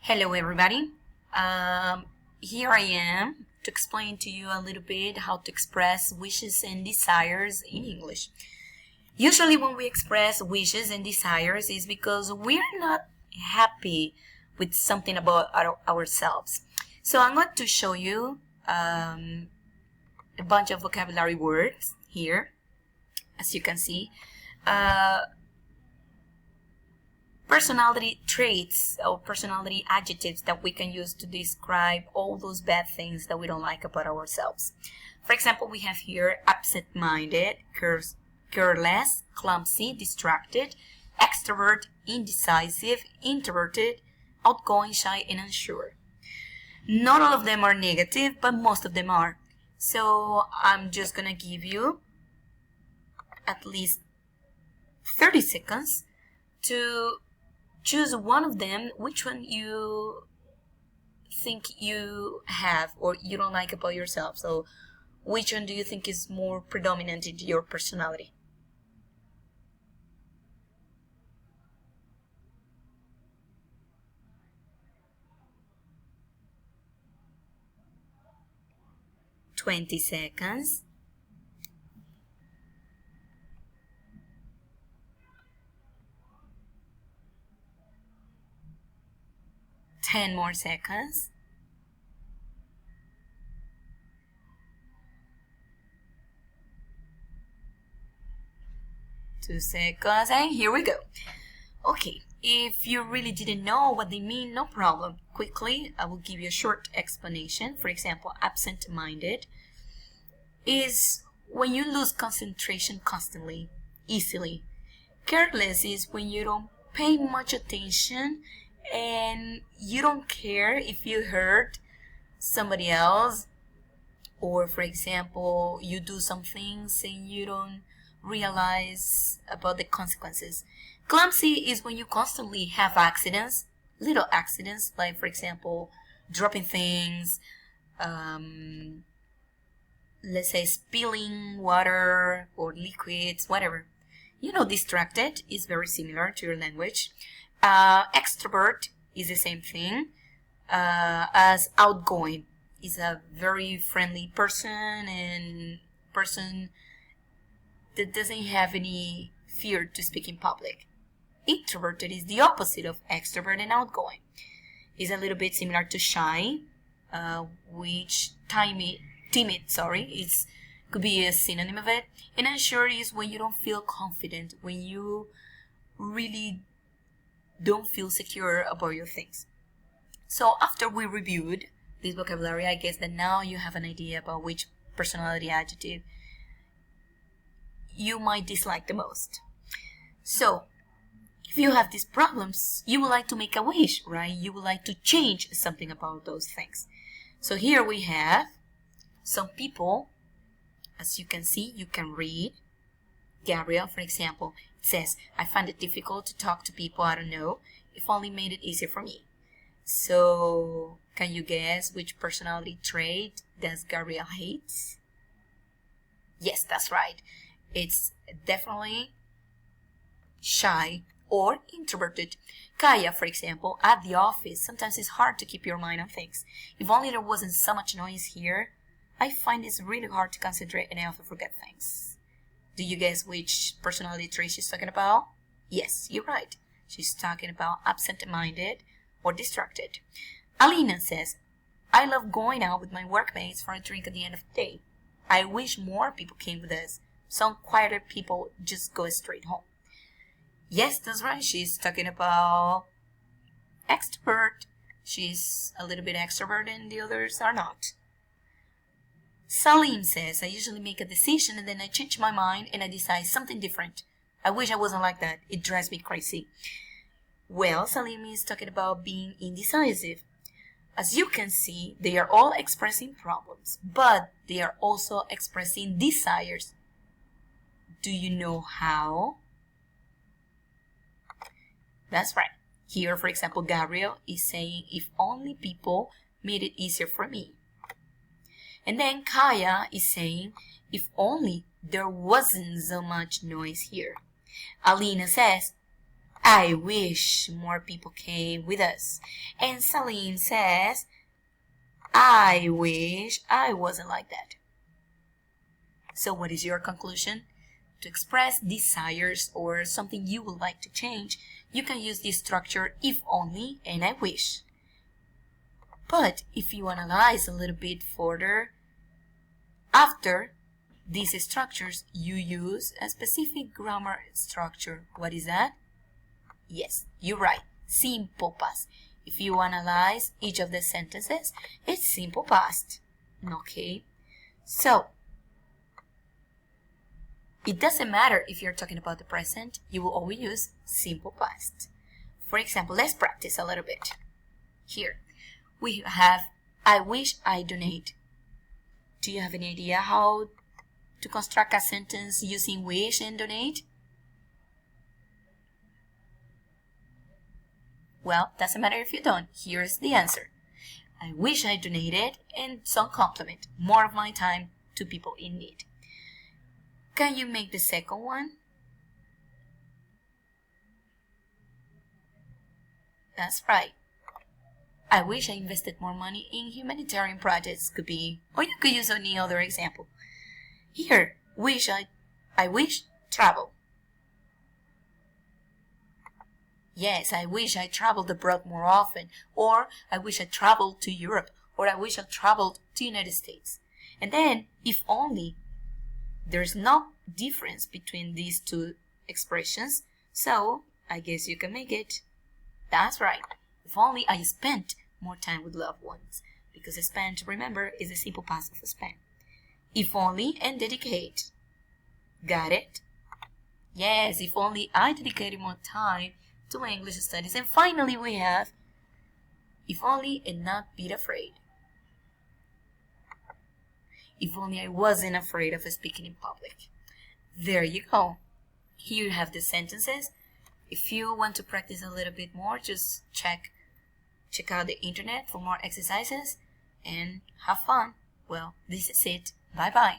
Hello everybody. Here I am to explain to you a little bit how to express wishes and desires in English. Usually when we express wishes and desires is because we're not happy with something about ourselves. So I'm going to show you a bunch of vocabulary words here, as you can see. Personality traits or personality adjectives that we can use to describe all those bad things that we don't like about ourselves. For example, we have here absent-minded, careless, clumsy, distracted, extrovert, indecisive, introverted, outgoing, shy, and unsure. Not all of them are negative, but most of them are. So I'm just gonna give you at least 30 seconds to choose one of them, which one you think you have or you don't like about yourself. So which one do you think is more predominant in your personality? "20 seconds. "10 more seconds. "2 seconds, and here we go. Okay, if you really didn't know what they mean, no problem. Quickly, I will give you a short explanation. For example, absent-minded is when you lose concentration constantly, easily. Careless is when you don't pay much attention and you don't care if you hurt somebody else, or for example you do some things and you don't realize about the consequences. Clumsy is when you constantly have accidents, little accidents, like for example dropping things, let's say spilling water or liquids, whatever. Distracted is very similar to your language. Extrovert is the same thing as outgoing. Is a very friendly person and person that doesn't have any fear to speak in public. Introverted is the opposite of extrovert and outgoing. Is a little bit similar to shy, which timid, could be a synonym of it. And unsure is when you don't feel confident, when you really don't feel secure about your things. So after we reviewed this vocabulary, I guess that now you have an idea about which personality adjective you might dislike the most. So if you have these problems, you would like to make a wish, right? You would like to change something about those things. So here we have some people. As you can see, you can read. Gabriel, for example, it says, "I find it difficult to talk to people I don't know. If only made it easier for me." So, can you guess which personality trait does Gabriel hate? Yes, that's right. It's definitely shy or introverted. Kaya, for example, at the office, sometimes it's hard to keep your mind on things. If only there wasn't so much noise here, I find it's really hard to concentrate and I often forget things. Do you guess which personality trait she's talking about? Yes, you're right. She's talking about absent-minded or distracted. Alina says, "I love going out with my workmates for a drink at the end of the day. I wish more people came with us. Some quieter people just go straight home." Yes, that's right. She's talking about extrovert. She's a little bit extrovert and the others are not. Salim says, "I usually make a decision and then I change my mind and I decide something different. I wish I wasn't like that. It drives me crazy." Well, Salim is talking about being indecisive. As you can see, they are all expressing problems, but they are also expressing desires. Do you know how? That's right. Here, for example, Gabriel is saying, "If only people made it easier for me." And then Kaya is saying, "If only there wasn't so much noise here." Alina says, I wish more people came with us. And Salim says, I wish I wasn't like that. So what is your conclusion? To express desires or something you would like to change, you can use this structure if only and I wish. But if you analyze a little bit further, after these structures, you use a specific grammar structure. What is that? Yes, you're right. Simple past. If you analyze each of the sentences, it's simple past. Okay? So, it doesn't matter if you're talking about the present, you will always use simple past. For example, let's practice a little bit. Here, we have, I wish I donate. Do you have any idea how to construct a sentence using wish and donate? Well, doesn't matter if you don't. Here's the answer. I wish I donated and some compliment, more of my time to people in need. Can you make the second one? That's right. I wish I invested more money in humanitarian projects could be, or you could use any other example. Here, I wish travel. Yes, I wish I traveled abroad more often, or I wish I traveled to Europe, or I wish I traveled to United States. And then, if only, there's no difference between these two expressions, so I guess you can make it. That's right. If only I spent more time with loved ones, because spent, remember, is a simple past of spend. If only and dedicate. Got it? Yes, if only I dedicated more time to my English studies. And finally we have, if only and not be afraid. If only I wasn't afraid of speaking in public. There you go. Here you have the sentences. If you want to practice a little bit more, just check out the internet for more exercises and have fun. Well, this is it. Bye bye.